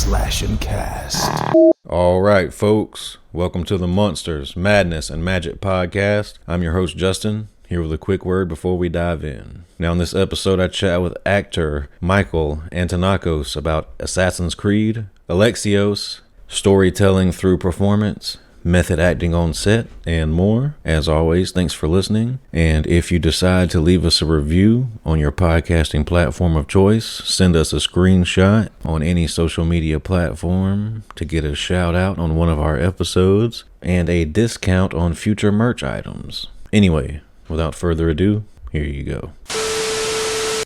/and/cast. All right, folks. Welcome to the Monsters, Madness, and Magic podcast. I'm your host, Justin, here with a quick word before we dive in. Now, in this episode, I chat with actor Michael Antonakos about Assassin's Creed, Alexios, storytelling through performance, method acting on set, and more. As always, thanks for listening. And if you decide to leave us a review on your podcasting platform of choice, send us a screenshot on any social media platform to get a shout out on one of our episodes and a discount on future merch items. Anyway, without further ado, here you go.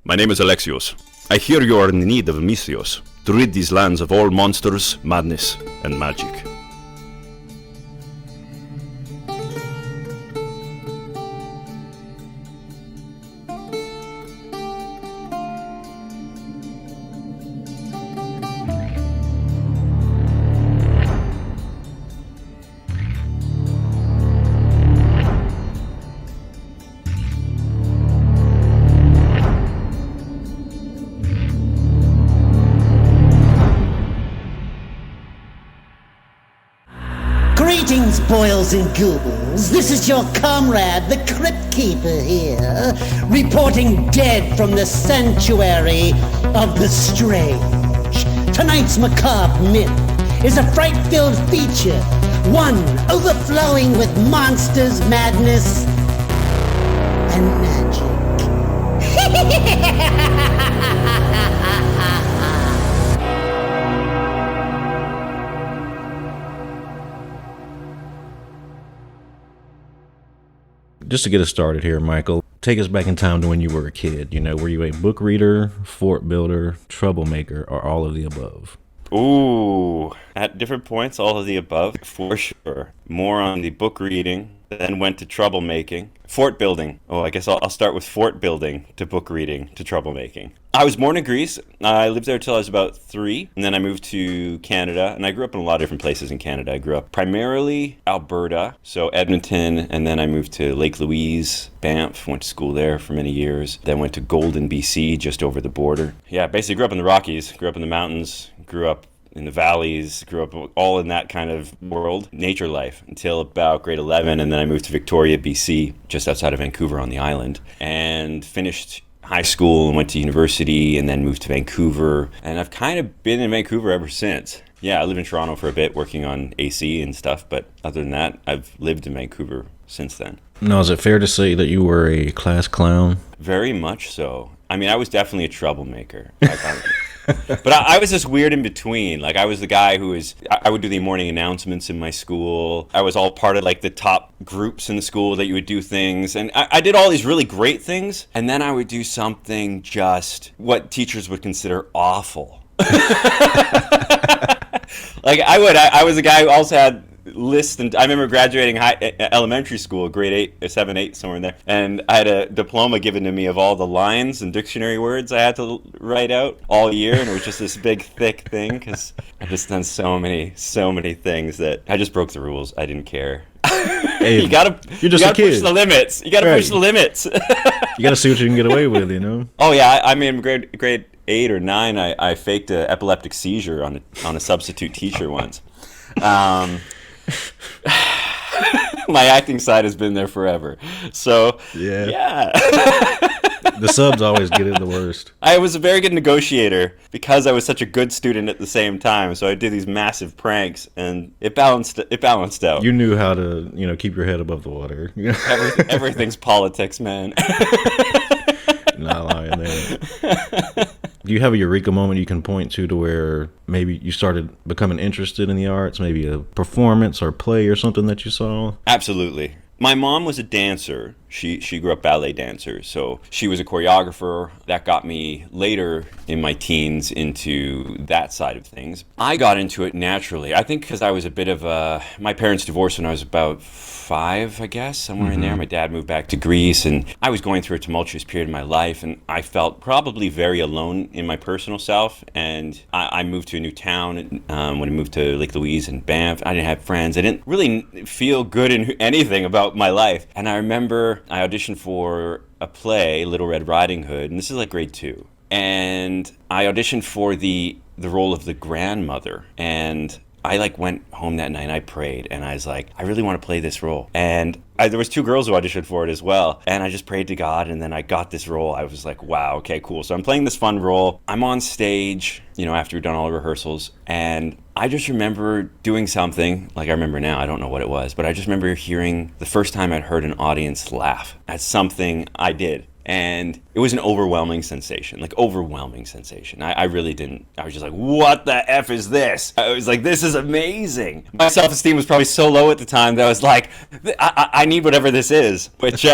My name is Alexios. I hear you are in need of Misthios to rid these lands of all monsters, madness, and magic. Greetings, boils and ghouls. This is your comrade, the Crypt Keeper here, reporting dead from the sanctuary of the strange. Tonight's macabre myth is a fright-filled feature, one overflowing with monsters, madness, and magic. Just to get us started here, Michael, take us back in time to when you were a kid. You know, were you a book reader, fort builder, troublemaker, or all of the above? Ooh, at different points, all of the above, for sure. More on the book reading, then went to troublemaking. Fort building. Oh, I guess I'll start with fort building to book reading to troublemaking. I was born in Greece. I lived there until I was about 3, and then I moved to Canada, and I grew up in a lot of different places in Canada. I grew up primarily Alberta, so Edmonton, and then I moved to Lake Louise, Banff, went to school there for many years, then went to Golden, BC, just over the border. Yeah, basically grew up in the Rockies, grew up in the mountains, grew up in the valleys, grew up all in that kind of world, nature life, until about grade 11, and then I moved to Victoria, BC, just outside of Vancouver on the island, and finished high school and went to university and then moved to Vancouver, and I've kind of been in Vancouver ever since. Yeah, I lived in Toronto for a bit working on AC and stuff, but other than that, I've lived in Vancouver since then. Now, is it fair to say that you were a class clown? Very much so. I mean, I was definitely a troublemaker. But I was just weird in between. Like, I was the guy who I would do the morning announcements in my school. I was all part of, like, the top groups in the school that you would do things. And I did all these really great things. And then I would do something just what teachers would consider awful. Like, I was a guy who also had lists, and I remember graduating elementary school, grade 8, 7, 8, somewhere in there, and I had a diploma given to me of all the lines and dictionary words I had to write out all year, and it was just this big, thick thing, because I've just done so many things that I just broke the rules. I didn't care. Hey, you gotta push the limits. You gotta push the limits. You gotta see what you can get away with, you know? Oh, yeah, I mean, grade 8 or 9, I faked an epileptic seizure on a substitute teacher once. My acting side has been there forever. So, yeah. The subs always get it the worst. I was a very good negotiator because I was such a good student at the same time. So I did these massive pranks, and it balanced out. You knew how to, keep your head above the water. Everything's politics, man. Not lying there. Do you have a eureka moment you can point to where maybe you started becoming interested in the arts, maybe a performance or play or something that you saw? Absolutely. My mom was a dancer. She grew up ballet dancer, so she was a choreographer. That got me later in my teens into that side of things. I got into it naturally. I think because I was a bit of my parents divorced when I was about 5, I guess, somewhere in there. My dad moved back to Greece, and I was going through a tumultuous period in my life, and I felt probably very alone in my personal self, and I moved to a new town when I moved to Lake Louise and Banff. I didn't have friends. I didn't really feel good in anything about my life, and I remember I auditioned for a play, Little Red Riding Hood, and this is like grade 2. And I auditioned for the the role of the grandmother. And I went home that night and I prayed and I was like, I really want to play this role. And there was 2 girls who auditioned for it as well. And I just prayed to God and then I got this role. I was like, wow, okay, cool. So I'm playing this fun role. I'm on stage, after we've done all the rehearsals. And I just remember doing something, I remember now, I don't know what it was, but I just remember hearing the first time I'd heard an audience laugh at something I did. And it was an overwhelming sensation, overwhelming sensation. I really didn't, I was just like, what the F is this? I was like, this is amazing. My self-esteem was probably so low at the time that I was like, I need whatever this is, which,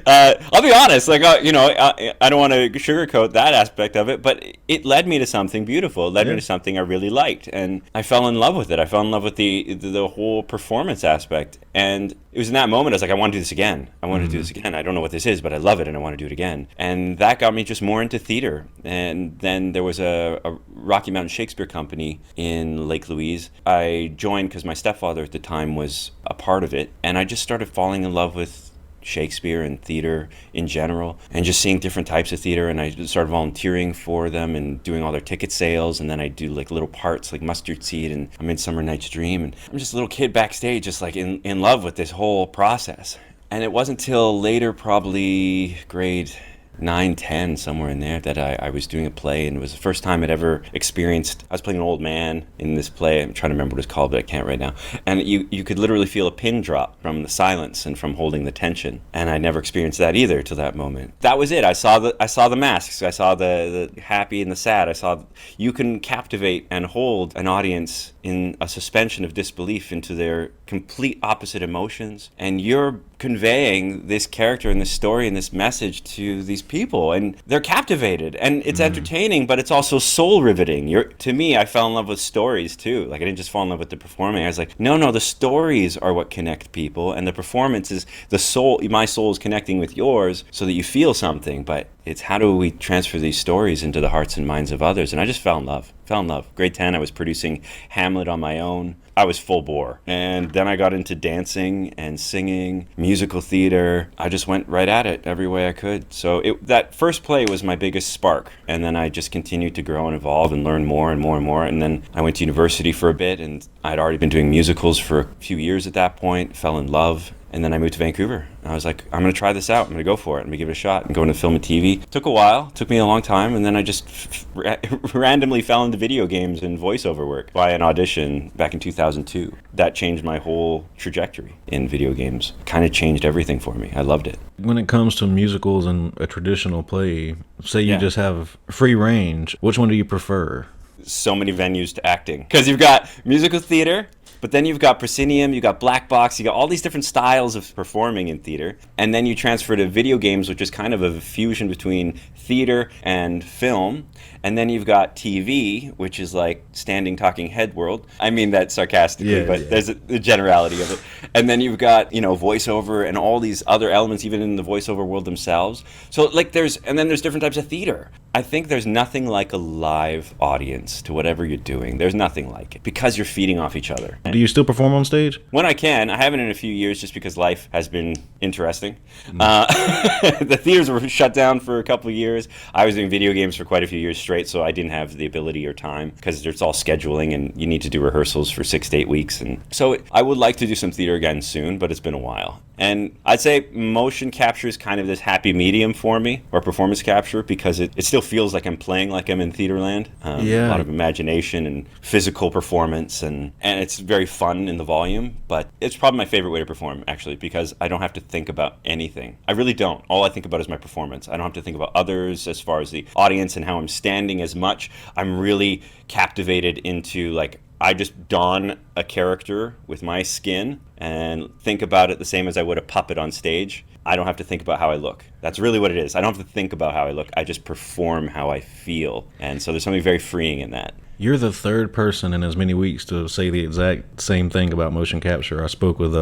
I'll be honest, I don't want to sugarcoat that aspect of it, but it led me to something beautiful. It led me to something I really liked, and I fell in love with it. I fell in love with the whole performance aspect, and it was in that moment I was like, I want to do this again. I want to do this again. I don't know what this is, but I love it, and I want to do it again. And that got me just more into theater. And then there was a Rocky Mountain Shakespeare Company in Lake Louise. I joined because my stepfather at the time was a part of it, and I just started falling in love with Shakespeare and theater in general, and just seeing different types of theater. And I started volunteering for them and doing all their ticket sales, and then I do little parts like Mustard Seed and A Midsummer Night's Dream, and I'm just a little kid backstage just in love with this whole process. And it wasn't until later, probably grade 9, 10, somewhere in there, that I was doing a play, and it was the first time I'd ever experienced. I was playing an old man in this play. I'm trying to remember what it's called, but I can't right now. And you could literally feel a pin drop from the silence and from holding the tension. And I never experienced that either till that moment. That was it. I saw the masks. I saw the happy and the sad. I saw you can captivate and hold an audience in a suspension of disbelief into their complete opposite emotions, and you're conveying this character and this story and this message to these people, and they're captivated, and it's entertaining, but it's also soul riveting. To me, I fell in love with stories too. I didn't just fall in love with the performing. I was like, no, the stories are what connect people, and the performance is the soul. My soul is connecting with yours so that you feel something, but it's how do we transfer these stories into the hearts and minds of others? And I just fell in love. Grade 10, I was producing Hamlet on my own. I was full bore. And then I got into dancing and singing, musical theater. I just went right at it every way I could. So that first play was my biggest spark. And then I just continued to grow and evolve and learn more and more and more. And then I went to university for a bit, and I'd already been doing musicals for a few years at that point, fell in love. And then I moved to Vancouver. I was like, I'm going to try this out. I'm going to go for it. I'm going to give it a shot and go into film and TV. Took a while. Took me a long time. And then I just randomly fell into video games and voiceover work by an audition back in 2002. That changed my whole trajectory in video games. Kind of changed everything for me. I loved it. When it comes to musicals and a traditional play, say you just have free range, which one do you prefer? So many venues to acting. Because you've got musical theater, but then you've got proscenium, you've got black box, you got all these different styles of performing in theater. And then you transfer to video games, which is kind of a fusion between theater and film. And then you've got TV, which is like standing talking head world. I mean that sarcastically, but there's the generality of it. And then you've got, voiceover and all these other elements, even in the voiceover world themselves. So there's different types of theater. I think there's nothing like a live audience to whatever you're doing. There's nothing like it because you're feeding off each other. Do you still perform on stage? When I can. I haven't in a few years just because life has been interesting. The theaters were shut down for a couple of years. I was doing video games for quite a few years straight, so I didn't have the ability or time because it's all scheduling and you need to do rehearsals for 6 to 8 weeks. And so I would like to do some theater again soon, but it's been a while. And I'd say motion capture is kind of this happy medium for me, or performance capture, because it still feels like I'm playing like I'm in Theaterland. A lot of imagination and physical performance, and it's very fun in the volume, but it's probably my favorite way to perform, actually, because I don't have to think about anything. I really don't. All I think about is my performance. I don't have to think about others as far as the audience and how I'm standing as much. I'm really captivated into, I just don a character with my skin and think about it the same as I would a puppet on stage. I don't have to think about how I look. That's really what it is. I don't have to think about how I look. I just perform how I feel. And so there's something very freeing in that. You're the third person in as many weeks to say the exact same thing about motion capture. I spoke with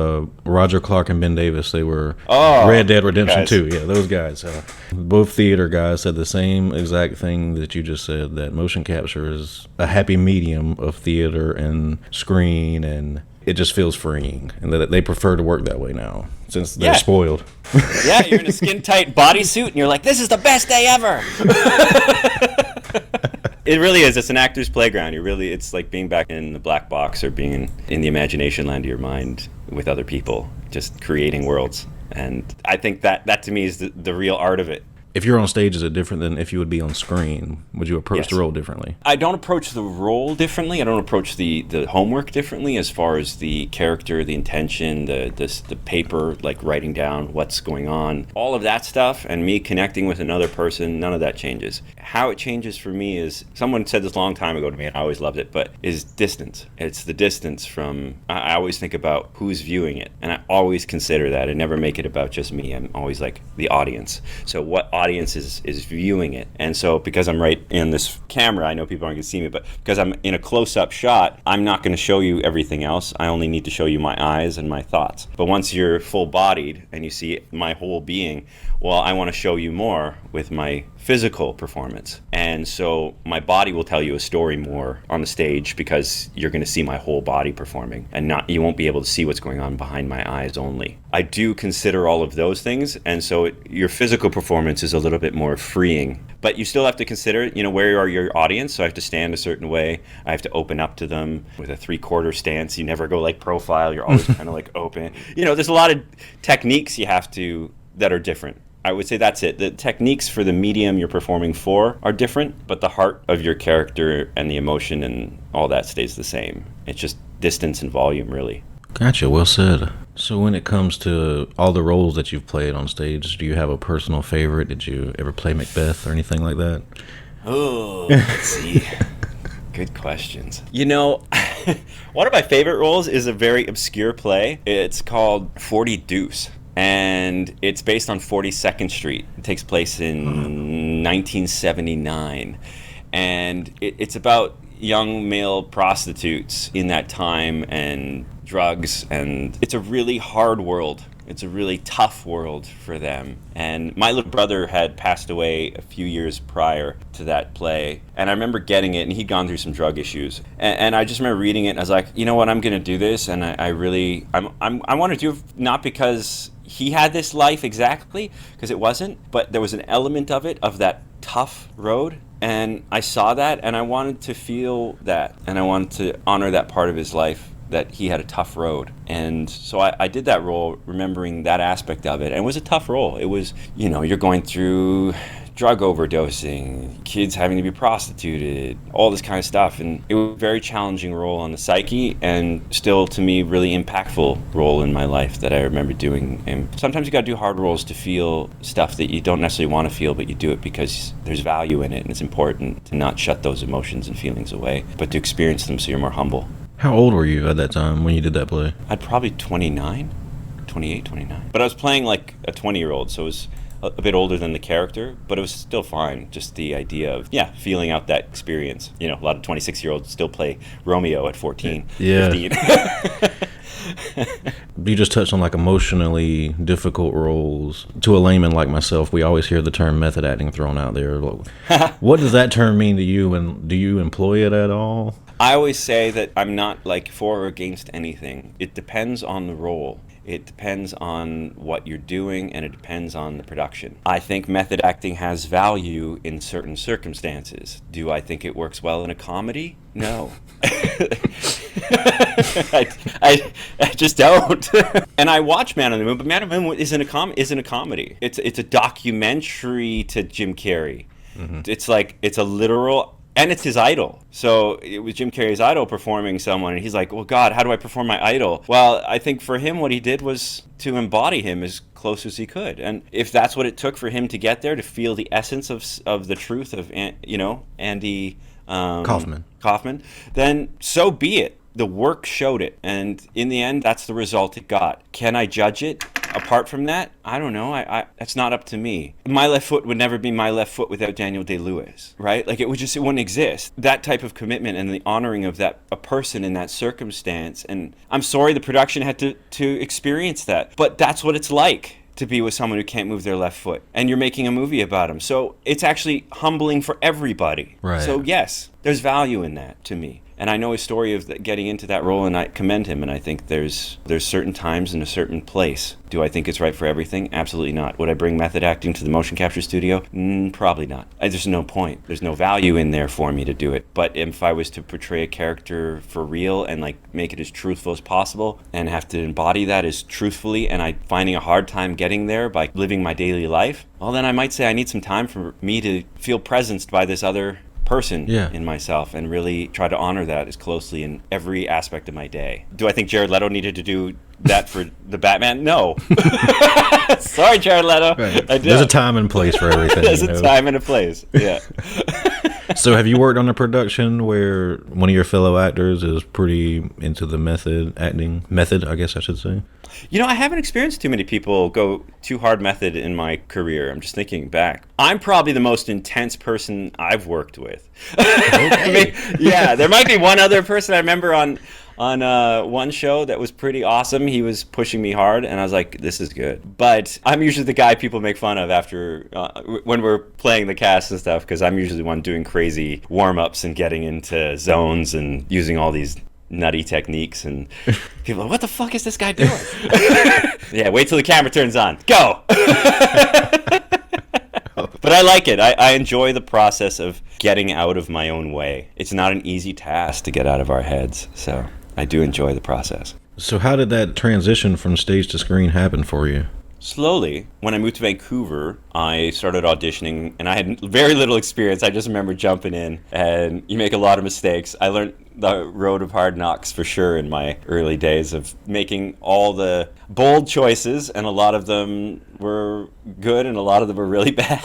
Roger Clark and Ben Davis. They were Red Dead Redemption 2. Yeah, those guys. Both theater guys said the same exact thing that you just said, that motion capture is a happy medium of theater and screen, and it just feels freeing, and that they prefer to work that way now since they're spoiled. Yeah, you're in a skin-tight bodysuit, and you're like, this is the best day ever. It really is. It's an actor's playground. It's like being back in the black box or being in the imagination land of your mind with other people, just creating worlds. And I think that to me is the real art of it. If you're on stage, is it different than if you would be on screen? Would you approach Yes. the role differently? I don't approach the role differently. I don't approach the homework differently as far as the character, the intention, the paper, like writing down what's going on. All of that stuff and me connecting with another person, none of that changes. How it changes for me is, someone said this a long time ago to me, and I always loved it, but is distance. It's the distance from, I always think about who's viewing it, and I always consider that. I never make it about just me. I'm always like the audience. So what audience is viewing it? And so because I'm right in this camera, I know people aren't going to see me, but because I'm in a close-up shot, I'm not going to show you everything else. I only need to show you my eyes and my thoughts. But once you're full-bodied and you see my whole being, well, I want to show you more with my physical performance. And so my body will tell you a story more on the stage because you're going to see my whole body performing, and you won't be able to see what's going on behind my eyes only. I do consider all of those things, and so your physical performance is a little bit more freeing. But you still have to consider, where are your audience? So I have to stand a certain way. I have to open up to them with a 3/4 stance. You never go like profile. You're always kind of like open. There's a lot of techniques you have to that are different. I would say that's it. The techniques for the medium you're performing for are different, but the heart of your character and the emotion and all that stays the same. It's just distance and volume, really. Gotcha, well said. So when it comes to all the roles that you've played on stage, do you have a personal favorite? Did you ever play Macbeth or anything like that? Oh, let's see. Good questions. One of my favorite roles is a very obscure play. It's called 40 Deuce. And it's based on 42nd Street. It takes place in 1979. And it's about young male prostitutes in that time and drugs. And it's a really hard world. It's a really tough world for them. And my little brother had passed away a few years prior to that play. And I remember getting it, and he'd gone through some drug issues. And I just remember reading it, and I was like, you know what, I'm going to do this. And I want to do it not because he had this life exactly, because it wasn't, but there was an element of it, of that tough road. And I saw that, and I wanted to feel that, and I wanted to honor that part of his life, that he had a tough road. And so I did that role remembering that aspect of it. And it was a tough role. It was, you're going through drug overdosing, kids having to be prostituted, all this kind of stuff. And it was a very challenging role on the psyche, and still, to me, really impactful role in my life that I remember doing. And sometimes you got to do hard roles to feel stuff that you don't necessarily want to feel, but you do it because there's value in it, and it's important to not shut those emotions and feelings away, but to experience them so you're more humble. How old were you at that time when you did that play? I'd probably 28, 29. But I was playing like a 20-year-old, so it was a bit older than the character, but it was still fine. Just the idea of, feeling out that experience. A lot of 26-year-olds still play Romeo at 14, 15. You just touched on like emotionally difficult roles. To a layman like myself, we always hear the term method acting thrown out there. What does that term mean to you, and do you employ it at all? I always say that I'm not like for or against anything. It depends on the role. It depends on what you're doing, and it depends on the production. I think method acting has value in certain circumstances. Do I think it works well in a comedy? No. I just don't. And I watch Man on the Moon, but Man on the Moon isn't a comedy. It's a documentary to Jim Carrey. Mm-hmm. It's a literal. And it's his idol. So it was Jim Carrey's idol performing someone, and he's like, well, God, how do I perform my idol? Well, I think for him, what he did was to embody him as close as he could. And if that's what it took for him to get there, to feel the essence of the truth of, Andy Kaufman, then so be it. The work showed it. And in the end, that's the result it got. Can I judge it? Apart from that, I don't know. That's not up to me. My left foot would never be my left foot without Daniel Day-Lewis, right? Like it wouldn't exist. That type of commitment and the honoring of a person in that circumstance. And I'm sorry the production had to experience that, but that's what it's like to be with someone who can't move their left foot, and you're making a movie about him. So it's actually humbling for everybody. Right. So yes, there's value in that to me. And I know his story of getting into that role, and I commend him. And I think there's certain times in a certain place. Do I think it's right for everything? Absolutely not. Would I bring method acting to the motion capture studio? Probably not. There's no point. There's no value in there for me to do it. But if I was to portray a character for real and like make it as truthful as possible and have to embody that as truthfully, and I'm finding a hard time getting there by living my daily life, well, then I might say I need some time for me to feel presenced by this other person in myself and really try to honor that as closely in every aspect of my day. Do I think Jared Leto needed to do that for the Batman? No. Sorry, Jared Leto. Right. There's a time and place for everything. There's a time and a place. Yeah. So have you worked on a production where one of your fellow actors is pretty into the method, I guess I should say? You know, I haven't experienced too many people go too hard method in my career. I'm just thinking back. I'm probably the most intense person I've worked with. Okay. Yeah, there might be one other person I remember on one show that was pretty awesome. He was pushing me hard, and I was like, this is good. But I'm usually the guy people make fun of after when we're playing the cast and stuff, because I'm usually the one doing crazy warm-ups and getting into zones and using all these nutty techniques, and people are like, what the fuck is this guy doing? Yeah, wait till the camera turns on. Go! But I like it. I enjoy the process of getting out of my own way. It's not an easy task to get out of our heads, so I do enjoy the process. So how did that transition from stage to screen happen for you? Slowly, when I moved to Vancouver, I started auditioning, and I had very little experience. I just remember jumping in, and you make a lot of mistakes. I learned the road of hard knocks for sure in my early days of making all the bold choices, and a lot of them were good, and a lot of them were really bad.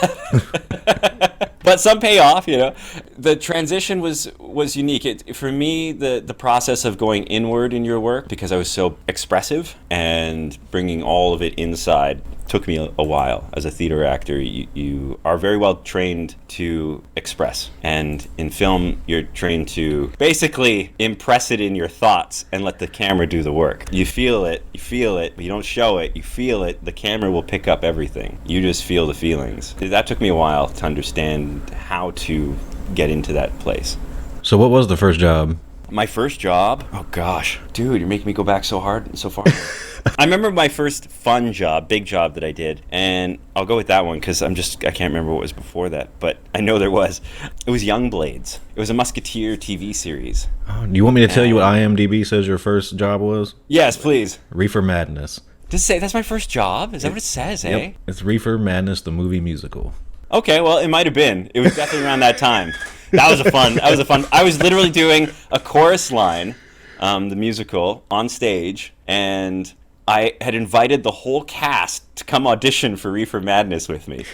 But some pay off, you know. The transition was unique. For me, the process of going inward in your work, because I was so expressive and bringing all of it inside, took me a while. As a theater actor, you are very well trained to express. And in film, you're trained to basically impress it in your thoughts and let the camera do the work. You feel it, but you don't show it, you feel it, the camera will pick up everything. You just feel the feelings. That took me a while to understand how to get into that place. So what was the first job? My first job? Oh gosh. Dude, you're making me go back so hard and so far. I remember my first fun job, big job that I did, and I'll go with that one because I can't remember what was before that, but I know there was. It was Young Blades. It was a Musketeer TV series. Oh, do you want me to tell you what IMDb says your first job was? Yes, please. Reefer Madness. Does it say that's my first job? Is that what it says, eh? Yep. It's Reefer Madness, the movie musical. Okay, well, it might have been. It was definitely around that time. That was a fun. I was literally doing a chorus line, the musical, on stage, and I had invited the whole cast to come audition for Reefer Madness with me.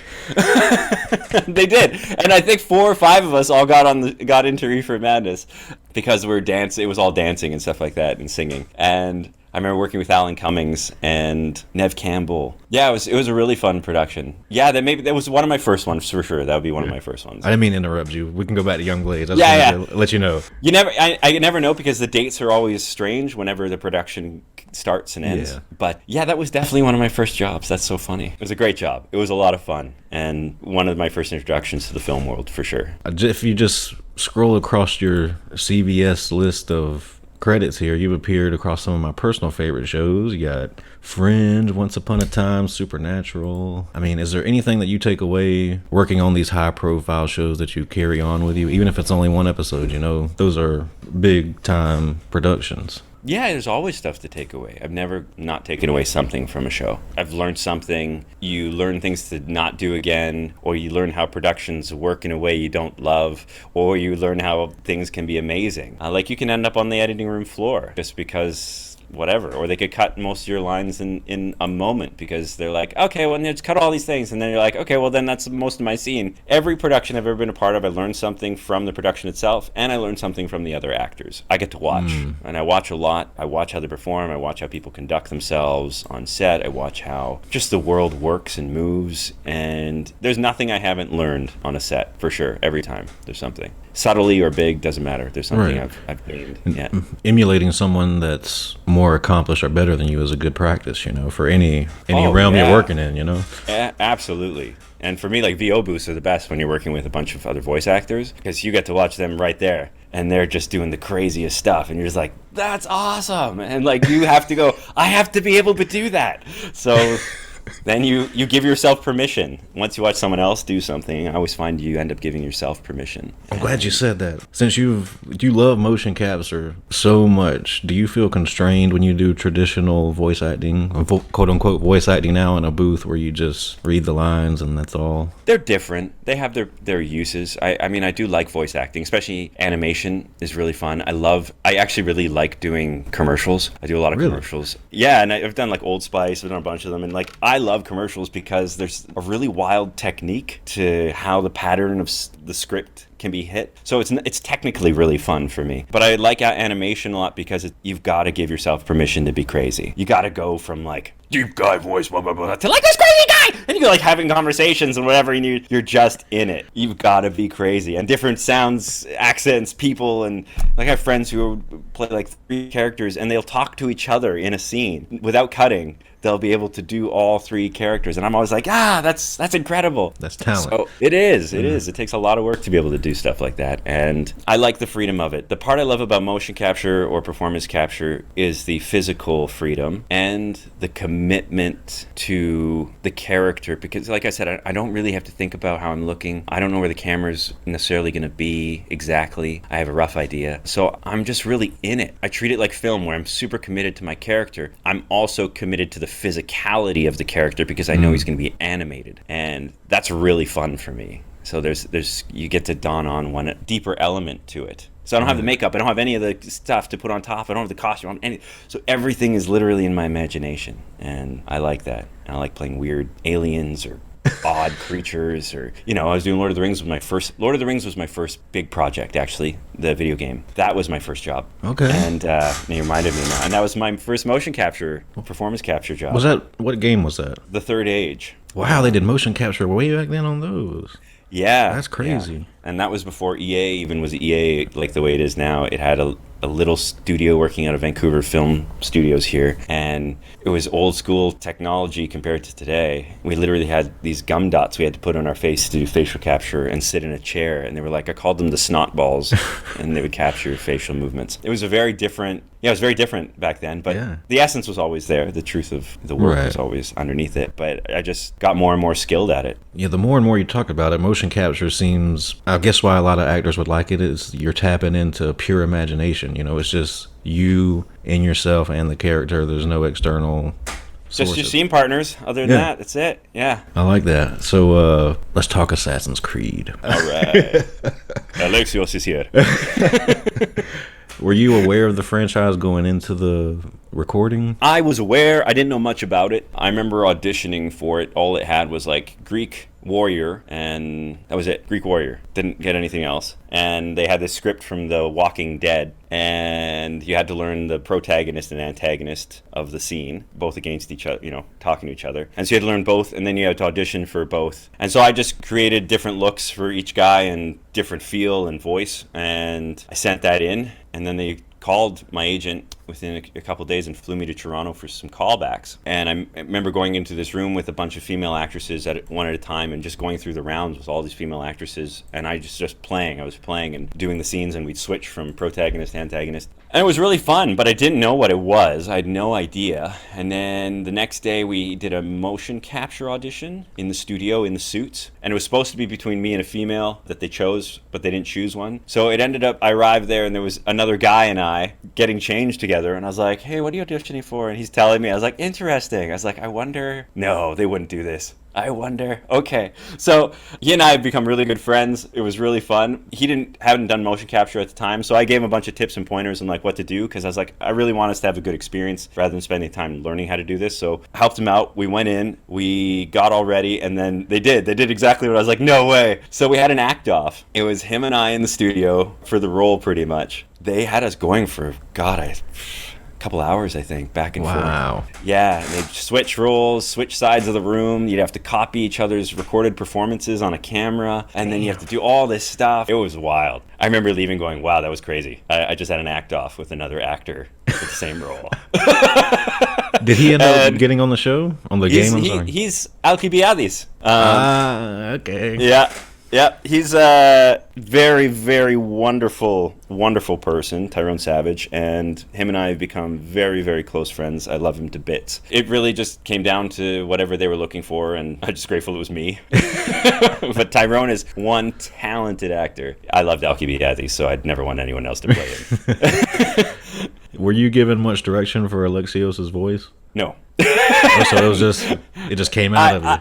They did, and I think 4 or 5 of us all got into Reefer Madness because we were dancing. It was all dancing and stuff like that and singing. And I remember working with Alan Cummings and Nev Campbell. Yeah, it was a really fun production. Yeah, that was one of my first ones for sure. That would be one of my first ones. I didn't mean to interrupt you. We can go back to Young Blades. I wanted to let you know. I never know because the dates are always strange whenever the production starts and ends. Yeah. But yeah, that was definitely one of my first jobs. That's so funny. It was a great job. It was a lot of fun and one of my first introductions to the film world for sure. If you just scroll across your CBS list of credits here, you've appeared across some of my personal favorite shows. You got Fringe, Once Upon a Time, Supernatural. I mean, is there anything that you take away working on these high profile shows that you carry on with you, even if it's only one episode? You know, those are big time productions. Yeah, there's always stuff to take away. I've never not taken away something from a show. I've learned something. You learn things to not do again, or you learn how productions work in a way you don't love, or you learn how things can be amazing. Like you can end up on the editing room floor just because whatever, or they could cut most of your lines in a moment because they're like, okay, well, let's cut all these things, and then you're like, okay, well, then that's most of my scene. Every production I've ever been a part of, I learned something from the production itself, and I learned something from the other actors. I get to watch, and I watch a lot. I watch how they perform. I watch how people conduct themselves on set. I watch how just the world works and moves, and there's nothing I haven't learned on a set, for sure. Every time there's something. Subtly or big, doesn't matter. There's something right. I've learned. Yeah. Emulating someone that's more accomplished or better than you is a good practice, you know, for any realm you're working in, you know? Absolutely. And for me, like VO booths are the best when you're working with a bunch of other voice actors because you get to watch them right there. and they're just doing the craziest stuff, and you're just like, that's awesome, and like you have to go, I have to be able to do that. So then you give yourself permission. Once you watch someone else do something, I always find you end up giving yourself permission. I'm glad you said that. Since you love motion capture so much, do you feel constrained when you do traditional voice acting, quote unquote voice acting now in a booth where you just read the lines and that's all? They're different. They have their uses. I mean, I do like voice acting, especially animation is really fun. I actually really like doing commercials. I do a lot of commercials. Yeah, and I've done like Old Spice, I've done a bunch of them, and like I love commercials because there's a really wild technique to how the pattern of the script can be hit. So it's technically really fun for me. But I like animation a lot because you've got to give yourself permission to be crazy. You got to go from like deep guy voice, blah, blah, blah, to like this crazy guy! And you're like having conversations and whatever, and you're just in it. You've got to be crazy. And different sounds, accents, people, and like I have friends who play like 3 characters and they'll talk to each other in a scene without cutting. They'll be able to do all 3 characters, and I'm always like, that's incredible. That's talent. So it is. It takes a lot of work to be able to do stuff like that, and I like the freedom of it. The part I love about motion capture or performance capture is the physical freedom and the commitment to the character, because like I said, I don't really have to think about how I'm looking. I don't know where the camera's necessarily going to be exactly. I have a rough idea, so I'm just really in it. I treat it like film, where I'm super committed to my character. I'm also committed to the physicality of the character because I know he's going to be animated, and that's really fun for me. So there's you get to dawn on one deeper element to it. So I don't have the makeup, I don't have any of the stuff to put on top, I don't have the costume, I don't have any, so everything is literally in my imagination, and I like that. And I like playing weird aliens or odd creatures, or I was doing Lord of the Rings was my first big project, actually, the video game. That was my first job. Okay. And you reminded me now, and that was my first motion capture, performance capture job. What game was that? The Third Age. Wow, they did motion capture way back then on those. Yeah. That's crazy. Yeah. And that was before EA even was EA like the way it is now. It had a little studio working out of Vancouver Film Studios here, and it was old school technology compared to today. We literally had these gum dots we had to put on our face to do facial capture and sit in a chair, and they were like, I called them the snot balls, and they would capture facial movements. It was it was very different back then, but the essence was always there. The truth of the work was always underneath it, but I just got more and more skilled at it. Yeah, the more and more you talk about it, motion capture seems, I guess why a lot of actors would like it is you're tapping into pure imagination. It's just you and yourself and the character. There's no external sources. Just your scene partners. Other than that, that's it. Yeah. I like that. So let's talk Assassin's Creed. All right. Alexios is here. Were you aware of the franchise going into the recording? I was aware. I didn't know much about it. I remember auditioning for it. All it had was like Greek warrior, and that was it. Greek warrior. Didn't get anything else. And they had this script from The Walking Dead, and you had to learn the protagonist and antagonist of the scene, both against each other, talking to each other. And so you had to learn both, and then you had to audition for both. And so I just created different looks for each guy and different feel and voice, and I sent that in, and then they called my agent within a couple of days and flew me to Toronto for some callbacks. And I remember going into this room with a bunch of female actresses one at a time, and just going through the rounds with all these female actresses, and I just playing. I was playing and doing the scenes, and we'd switch from protagonist to antagonist. And it was really fun, but I didn't know what it was. I had no idea. And then the next day we did a motion capture audition in the studio in the suits, and it was supposed to be between me and a female that they chose, but they didn't choose one. So it ended up, I arrived there and there was another guy and I getting changed together, and I was like, hey, what are you auditioning for? And he's telling me, I was like, interesting. I was like, I wonder, no, they wouldn't do this. I wonder. Okay. So he and I have become really good friends. It was really fun. He hadn't done motion capture at the time, so I gave him a bunch of tips and pointers on like what to do, because I was like, I really want us to have a good experience rather than spending time learning how to do this. So I helped him out. We went in, we got all ready, and then they did exactly what I was like, no way. So we had an act off. It was him and I in the studio for the role pretty much. They had us going for, couple hours, I think, back and forth. Yeah, and they'd switch roles, switch sides of the room. You'd have to copy each other's recorded performances on a camera, and then you have to do all this stuff. It was wild. I remember leaving going, wow, that was crazy. I just had an act off with another actor with the same role. Did he end up getting on the show? On the game? I'm sorry. He's Alcibiades. Okay. Yeah. Yeah, he's a very, very wonderful person, Tyrone Savage, and him and I have become very, very close friends. I love him to bits. It really just came down to whatever they were looking for, and I'm just grateful it was me. But Tyrone is one talented actor. I loved Alcibiades, so I'd never want anyone else to play him. Were you given much direction for Alexios' voice? No. So it just came out of you.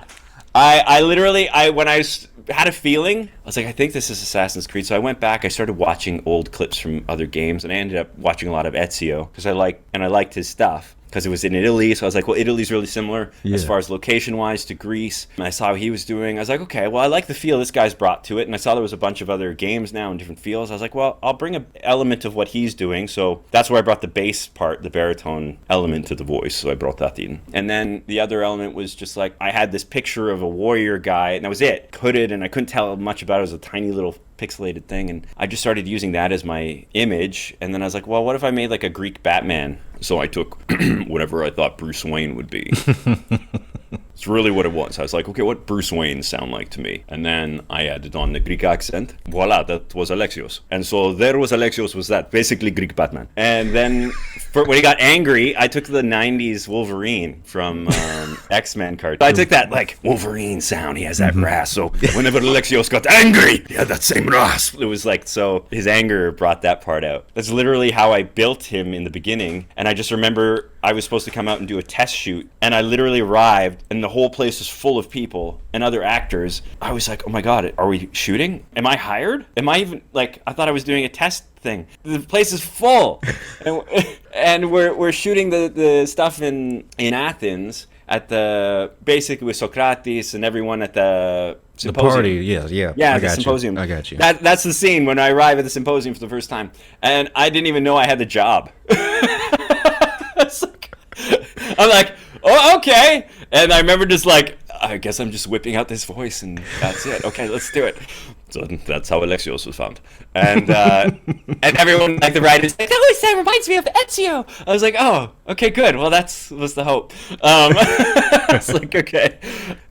I literally, when I had a feeling, I was like, I think this is Assassin's Creed. So I went back, I started watching old clips from other games, and I ended up watching a lot of Ezio because I liked his stuff. Because it was in Italy, so I was like, well, Italy's really similar as far as location-wise to Greece. And I saw how he was doing. I was like, okay, well, I like the feel this guy's brought to it. And I saw there was a bunch of other games now in different feels. I was like, well, I'll bring an element of what he's doing. So that's where I brought the bass part, the baritone element to the voice. So I brought that in. And then the other element was just like, I had this picture of a warrior guy, and that was it. Hooded, and I couldn't tell much about it. It was a tiny little pixelated thing, and I just started using that as my image. And then I was like, well, what if I made like a Greek Batman? So I took whatever I thought Bruce Wayne would be. It's really what it was. I was like, okay, what Bruce Wayne sound like to me? And then I added on the Greek accent. Voila, that was Alexios. And so there was Alexios, was that, basically Greek Batman. And then when he got angry, I took the 90s Wolverine from X-Men cartoon. I took that, like, Wolverine sound. He has that rasp. So whenever Alexios got angry, he had that same rasp. It was like, so his anger brought that part out. That's literally how I built him in the beginning. And I just remember I was supposed to come out and do a test shoot. And I literally arrived, and the whole place is full of people and other actors. I was like, oh my God, are we shooting? Am I hired? Am I even, like, I thought I was doing a test thing. The place is full. and we're shooting the stuff in Athens at basically with Socrates and everyone at the symposium. The party, yeah, the symposium. I got you. That's the scene when I arrive at the symposium for the first time, and I didn't even know I had the job. I'm like, oh, okay. And I remember just like, I guess I'm just whipping out this voice, and that's it. Okay, let's do it. So that's how Alexios was found. And and everyone, like the writers, like, oh, that reminds me of Ezio. I was like, oh, okay, good. Well, was the hope. I was like, okay.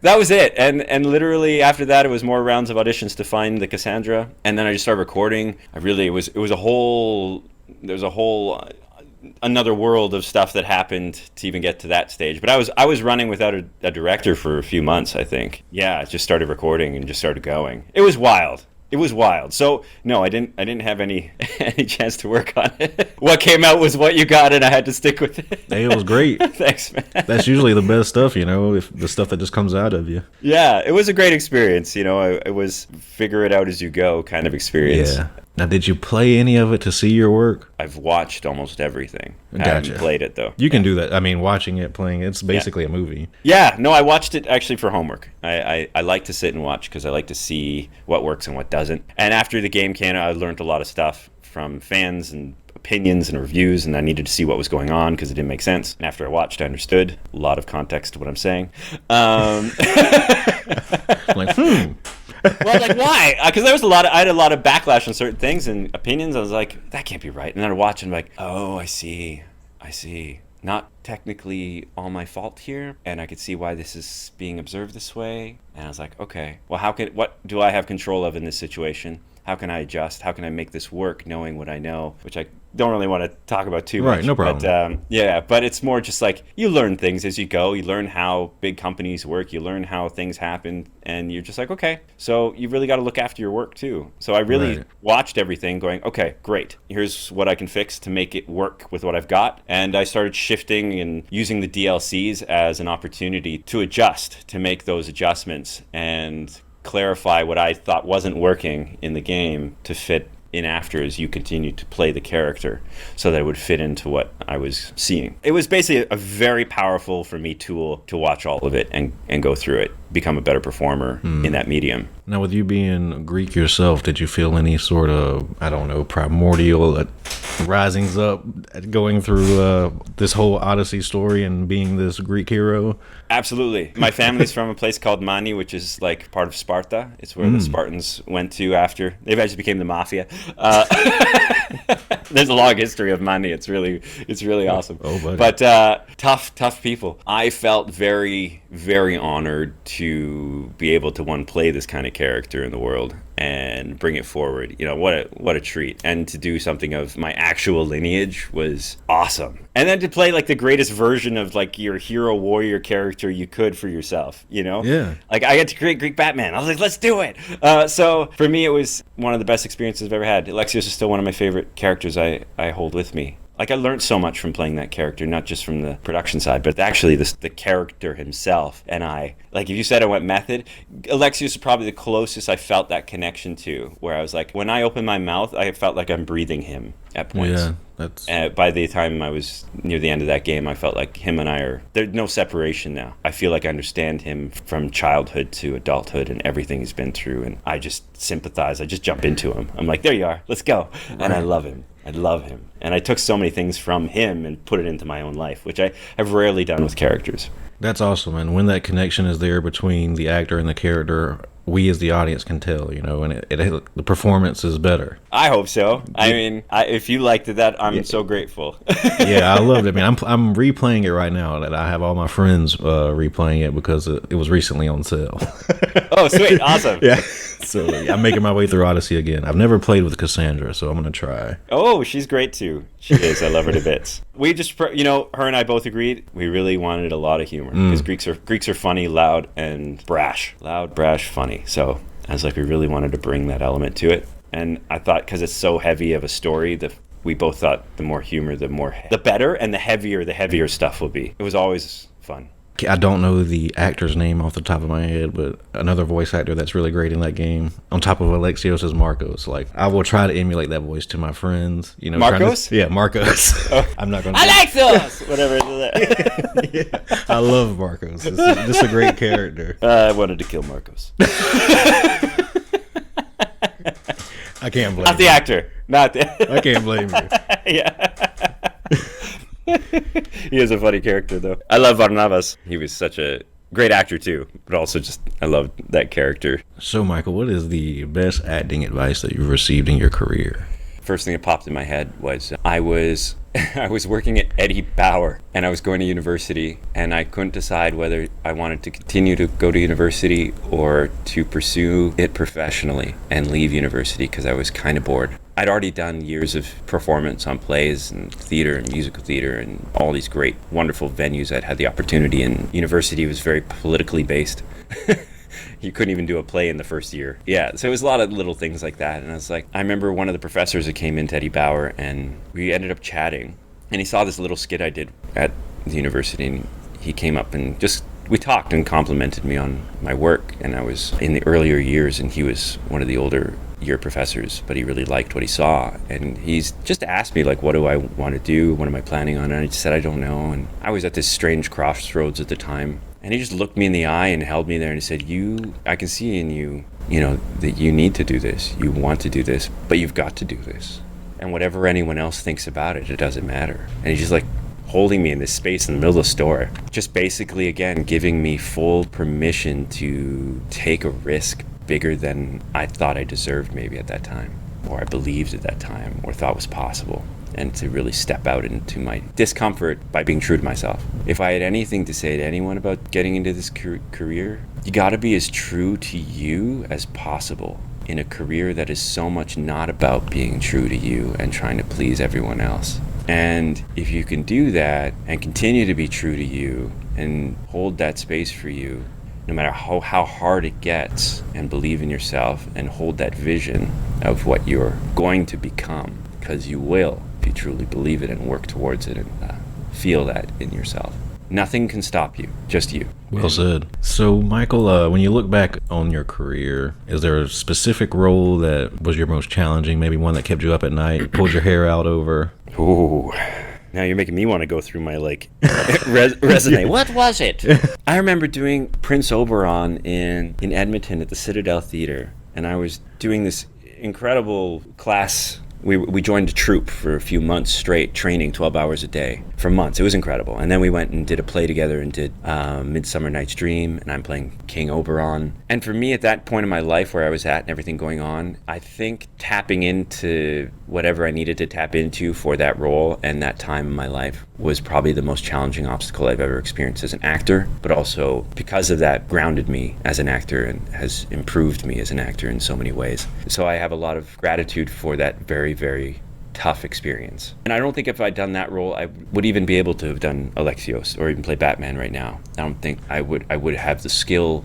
That was it. And literally after that, it was more rounds of auditions to find the Cassandra. And then I just started recording. It was a whole, another world of stuff that happened to even get to that stage. But I was running without a director for a few months, I think. Yeah, I just started recording and just started going. It was wild. So no, I didn't have any chance to work on it. What came out was what you got, and I had to stick with it. Hey, it was great. Thanks, man. That's usually the best stuff, if the stuff that just comes out of you. Yeah, it was a great experience. It was figure it out as you go kind of experience. Yeah. Now, did you play any of it to see your work? I've watched almost everything. Gotcha. I haven't played it, though. You can do that. I mean, watching it, playing it, it's basically a movie. Yeah, no, I watched it actually for homework. I like to sit and watch because I like to see what works and what doesn't. And after the game came out, I learned a lot of stuff from fans and opinions and reviews, and I needed to see what was going on because it didn't make sense. And after I watched, I understood a lot of context to what I'm saying. Well, like, why? Because I had a lot of backlash on certain things and opinions. I was like, that can't be right. And then I watch and I'm like, oh, I see. Not technically all my fault here, and I could see why this is being observed this way. And I was like, okay, well, what do I have control of in this situation? How can I adjust? How can I make this work knowing what I know? Which I don't really want to talk about too much. Right, no problem. But, but it's more just like you learn things as you go. You learn how big companies work. You learn how things happen. And you're just like, okay, so you really got to look after your work too. So I really watched everything going, okay, great. Here's what I can fix to make it work with what I've got. And I started shifting and using the DLCs as an opportunity to adjust, to make those adjustments and clarify what I thought wasn't working in the game to fit in after as you continue to play the character so that it would fit into what I was seeing. It was basically a very powerful for me tool to watch all of it and go through it, become a better performer in that medium. Now, with you being Greek yourself, did you feel any sort of, primordial risings up, going through this whole Odyssey story and being this Greek hero. Absolutely. My family's from a place called Mani, which is like part of Sparta. It's where the Spartans went to after they eventually became the mafia. There's a long history of Mani. It's really awesome. Oh, buddy. But tough people. I felt very, very honored to be able to play this kind of character in the world and bring it forward. You know, what a treat. And to do something of my actual lineage was awesome. And then to play like the greatest version of like your hero warrior character you could for yourself, you know? Yeah. Like I got to create Greek Batman. I was like, let's do it. So for me, it was one of the best experiences I've ever had. Alexios is still one of my favorite characters I hold with me. Like I learned so much from playing that character, not just from the production side, but actually the character himself. And like if you said I went method, Alexios is probably the closest I felt that connection to, where I was like, when I open my mouth, I felt like I'm breathing him at points. Yeah, that's... By the time I was near the end of that game, I felt like him and there's no separation now. I feel like I understand him from childhood to adulthood and everything he's been through, and I just sympathize. I just jump into him. I'm like, there you are, let's go. Right. And I love him. I love him. And I took so many things from him and put it into my own life, which I have rarely done with characters. That's awesome. And when that connection is there between the actor and the character, we as the audience can tell, you know, and the performance is better. I hope so. I mean, if you liked it, I'm so grateful. Yeah, I loved it. I mean, I'm replaying it right now. That I have all my friends replaying it because it was recently on sale. Oh, sweet. Awesome. Yeah. So I'm making my way through Odyssey again. I've never played with Cassandra, so I'm going to try. Oh, she's great too. She is. I love her to bits. We just, you know, her and I both agreed we really wanted a lot of humor because Greeks are funny, loud, and brash. Loud, brash, funny. So I was like, we really wanted to bring that element to it. And I thought because it's so heavy of a story that we both thought the more humor, the better, and the heavier stuff will be. It was always fun. I don't know the actor's name off the top of my head, but another voice actor that's really great in that game, on top of Alexios, is Marcos. Like, I will try to emulate that voice to my friends. You know, Marcos? Yeah, Marcos. Oh. I'm not going to... Alexios! Whatever it is. Yeah, I love Marcos. It's just a great character. I wanted to kill Marcos. I can't blame Not the actor. Not the... I can't blame you. Yeah. He is a funny character, though. I love Barnabas. He was such a great actor, too. But also just, I loved that character. So, Michael, what is the best acting advice that you've received in your career? First thing that popped in my head was I was working at Eddie Bauer, and I was going to university, and I couldn't decide whether I wanted to continue to go to university or to pursue it professionally and leave university because I was kind of bored. I'd already done years of performance on plays and theater and musical theater and all these great, wonderful venues I'd had the opportunity in. University was very politically based. You couldn't even do a play in the first year. Yeah, so it was a lot of little things like that. And I was like, I remember one of the professors that came into Eddie Bauer, and we ended up chatting. And he saw this little skit I did at the university, and he came up and we talked and complimented me on my work. And I was in the earlier years, and he was one of the older year professors, but he really liked what he saw. And he's just asked me, like, what do I want to do? What am I planning on? And I just said, I don't know. And I was at this strange crossroads at the time. And he just looked me in the eye and held me there and he said, I can see in you, you know, that you need to do this. You want to do this, but you've got to do this. And whatever anyone else thinks about it, it doesn't matter. And he's just like holding me in this space in the middle of the store. Just basically, again, giving me full permission to take a risk bigger than I thought I deserved maybe at that time, or I believed at that time, or thought was possible. And to really step out into my discomfort by being true to myself. If I had anything to say to anyone about getting into this career, you gotta be as true to you as possible in a career that is so much not about being true to you and trying to please everyone else. And if you can do that and continue to be true to you and hold that space for you, no matter how hard it gets, and believe in yourself and hold that vision of what you're going to become, because you will. If you truly believe it and work towards it and feel that in yourself. Nothing can stop you, just you. Well said. So, Michael, when you look back on your career, is there a specific role that was your most challenging, maybe one that kept you up at night, pulled your hair out over? Ooh, now you're making me want to go through my, resume. What was it? I remember doing Prince Oberon in Edmonton at the Citadel Theatre, and I was doing this incredible class we joined a troupe for a few months straight, training 12 hours a day for months. It was incredible. And then we went and did a play together and did Midsummer Night's Dream, and I'm playing King Oberon. And for me, at that point in my life where I was at and everything going on, I think tapping into whatever I needed to tap into for that role and that time in my life was probably the most challenging obstacle I've ever experienced as an actor, but also because of that grounded me as an actor and has improved me as an actor in so many ways. So I have a lot of gratitude for that very, very tough experience. And I don't think if I'd done that role, I would even be able to have done Alexios or even play Batman right now. I don't think I would have the skill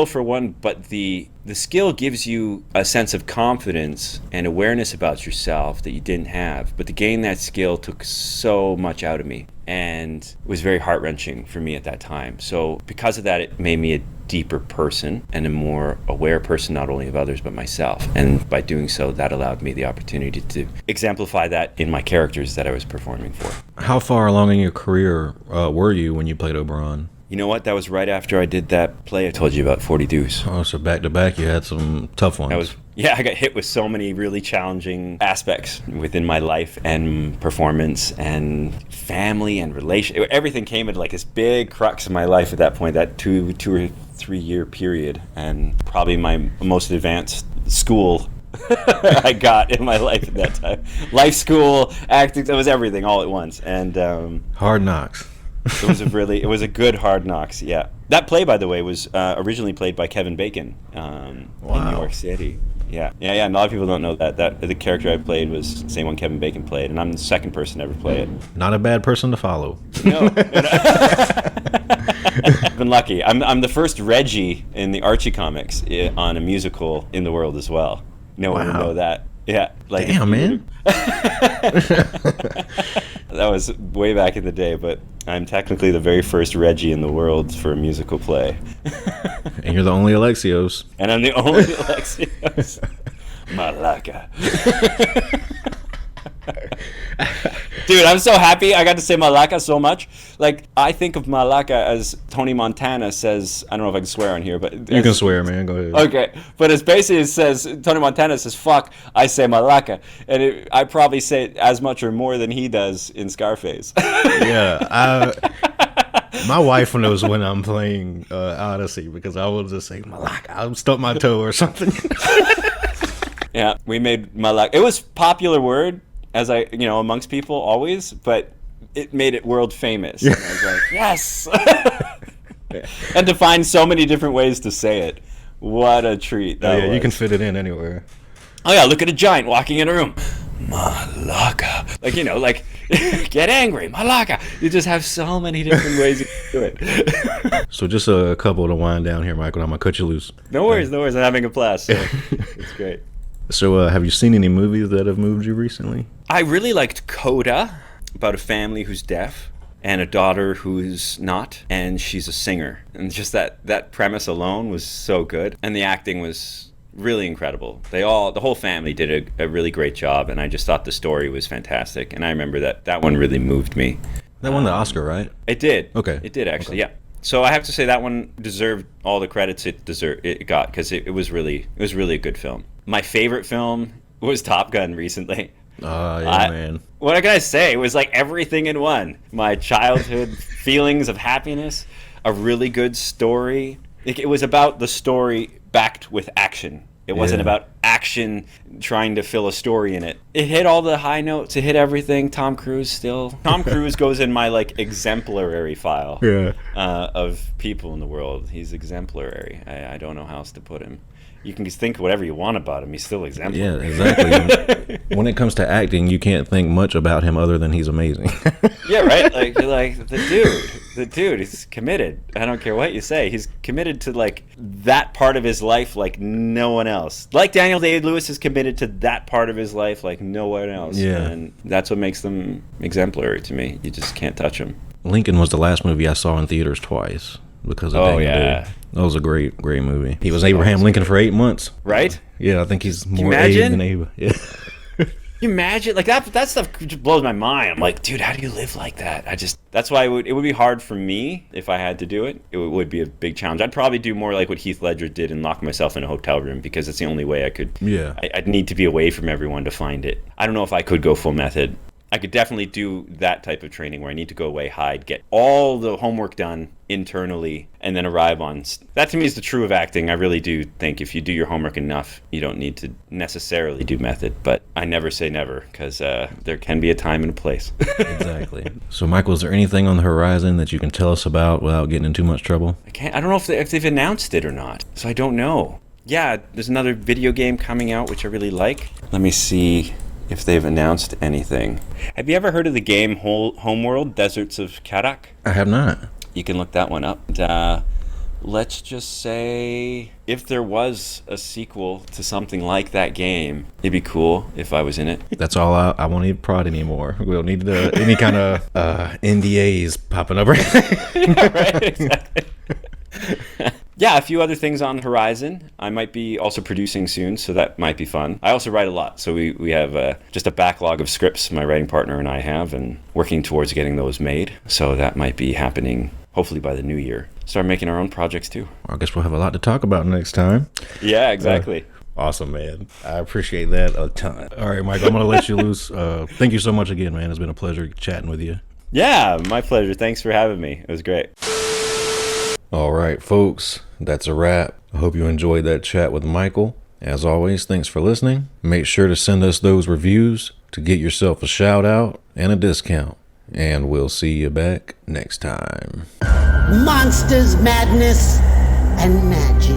for one, but the skill gives you a sense of confidence and awareness about yourself that you didn't have. But to gain that skill took so much out of me and was very heart-wrenching for me at that time. So because of that, it made me a deeper person and a more aware person, not only of others, but myself. And by doing so, that allowed me the opportunity to exemplify that in my characters that I was performing for. How far along in your career were you when you played Oberon? You know what? That was right after I did that play I told you about, 40 Deuce. Oh, so back to back, you had some tough ones. I got hit with so many really challenging aspects within my life and performance and family and relation. Everything came into like this big crux of my life at that point, that two or 3 year period, and probably my most advanced school I got in my life at that time. Life school, acting, it was everything all at once. And Hard Knocks. it was a good Hard Knocks, yeah. That play, by the way, was originally played by Kevin Bacon in New York City. Yeah. A lot of people don't know that the character I played was the same one Kevin Bacon played, and I'm the second person to ever play it. Not a bad person to follow. No. I've been lucky. I'm the first Reggie in the Archie comics on a musical in the world as well. No one would know that. Yeah. Like, damn, man. That was way back in the day, but I'm technically the very first Reggie in the world for a musical play. And you're the only Alexios. And I'm the only Alexios. Malaka. Dude, I'm so happy I got to say Malaka so much. Like, I think of Malaka as Tony Montana says, I don't know if I can swear on here, but... You can swear, man. Go ahead. Okay. But it's basically, it says, Tony Montana says, fuck, I say Malaka. And I probably say it as much or more than he does in Scarface. Yeah. My wife knows when I'm playing Odyssey because I will just say Malaka. I'll stump my toe or something. Yeah, we made Malaka. It was a popular word, amongst people always, but it made it world famous. And I was like, yes! And to find so many different ways to say it. What a treat that was. You can fit it in anywhere. Oh yeah, look at a giant walking in a room. Malaka. Get angry, Malaka. You just have so many different ways to do it. So just a couple to wind down here, Michael. I'm going to cut you loose. No worries. I'm having a blast. So it's great. So have you seen any movies that have moved you recently? I really liked Coda, about a family who's deaf and a daughter who's not, and she's a singer. And just that premise alone was so good. And the acting was really incredible. The whole family did a really great job, and I just thought the story was fantastic. And I remember that one really moved me. That won the Oscar, right? It did. Okay. It did, actually, yeah. So I have to say that one deserved all the credits it got, because it was really a good film. My favorite film was Top Gun recently. Oh, yeah, man. What can I say? It was like everything in one. My childhood feelings of happiness, a really good story. It was about the story backed with action. It wasn't about action trying to fill a story in it. It hit all the high notes. It hit everything. Tom Cruise goes in my exemplary file of people in the world. He's exemplary. I don't know how else to put him. You can think whatever you want about him. He's still exemplary. Yeah, exactly. When it comes to acting, you can't think much about him other than he's amazing. Yeah, right? You're like, the dude is committed. I don't care what you say. He's committed to, that part of his life like no one else. Like Daniel Day-Lewis is committed to that part of his life like no one else. Yeah. And that's what makes them exemplary to me. You just can't touch them. Lincoln was the last movie I saw in theaters twice because of Daniel Day. That was a great movie. He was Abraham Lincoln for 8 months. Right? Yeah, I think he's more Abe than Abe. Yeah. You imagine, like, that stuff just blows my mind. I'm like, dude, how do you live like that? That's why it would be hard for me if I had to do it. It would be a big challenge. I'd probably do more like what Heath Ledger did and lock myself in a hotel room, because it's the only way I could. Yeah. I'd need to be away from everyone to find it. I don't know if I could go full method. I could definitely do that type of training where I need to go away, hide, get all the homework done internally, and then arrive on. That to me is the true of acting. I really do think if you do your homework enough, you don't need to necessarily do method. But I never say never, because there can be a time and a place. Exactly. So, Michael, is there anything on the horizon that you can tell us about without getting in too much trouble? I don't know if they've announced it or not, so I don't know. Yeah, there's another video game coming out, which I really like. Let me see if they've announced anything. Have you ever heard of the game Homeworld, Deserts of Karak? I have not. You can look that one up. Let's just say if there was a sequel to something like that game, it'd be cool if I was in it. That's all. I won't need prod anymore. We don't need any kind of NDAs popping up. Yeah, right, exactly. Yeah, a few other things on the horizon. I might be also producing soon, so that might be fun. I also write a lot, so we have just a backlog of scripts my writing partner and I have, and working towards getting those made. So that might be happening hopefully by the new year. Start making our own projects too. I guess we'll have a lot to talk about next time. Yeah, exactly. Awesome, man. I appreciate that a ton. All right, Mike, I'm going to let you loose. Thank you so much again, man. It's been a pleasure chatting with you. Yeah, my pleasure. Thanks for having me. It was great. All right, folks, that's a wrap. I hope you enjoyed that chat with Michael. As always, thanks for listening. Make sure to send us those reviews to get yourself a shout out and a discount. And we'll see you back next time. Monsters, madness, and magic.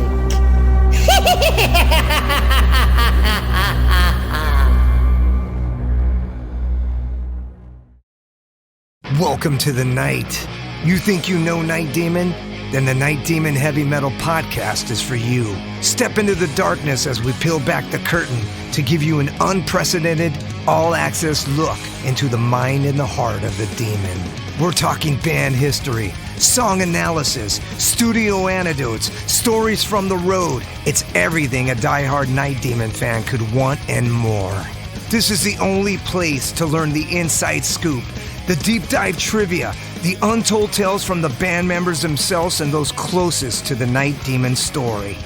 Welcome to the night. You think you know Night Demon? Then the Night Demon Heavy Metal Podcast is for you. Step into the darkness as we peel back the curtain to give you an unprecedented, all-access look into the mind and the heart of the demon. We're talking band history, song analysis, studio anecdotes, stories from the road. It's everything a diehard Night Demon fan could want and more. This is the only place to learn the inside scoop, the deep dive trivia, the untold tales from the band members themselves and those closest to the Night Demon story.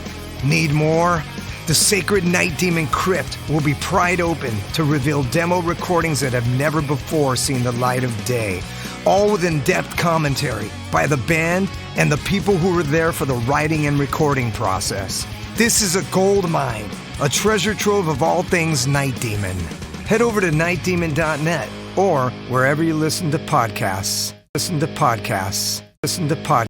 Need more? The sacred Night Demon Crypt will be pried open to reveal demo recordings that have never before seen the light of day, all with in-depth commentary by the band and the people who were there for the writing and recording process. This is a gold mine, a treasure trove of all things Night Demon. Head over to nightdemon.net or wherever you listen to podcasts. Listen to podcasts.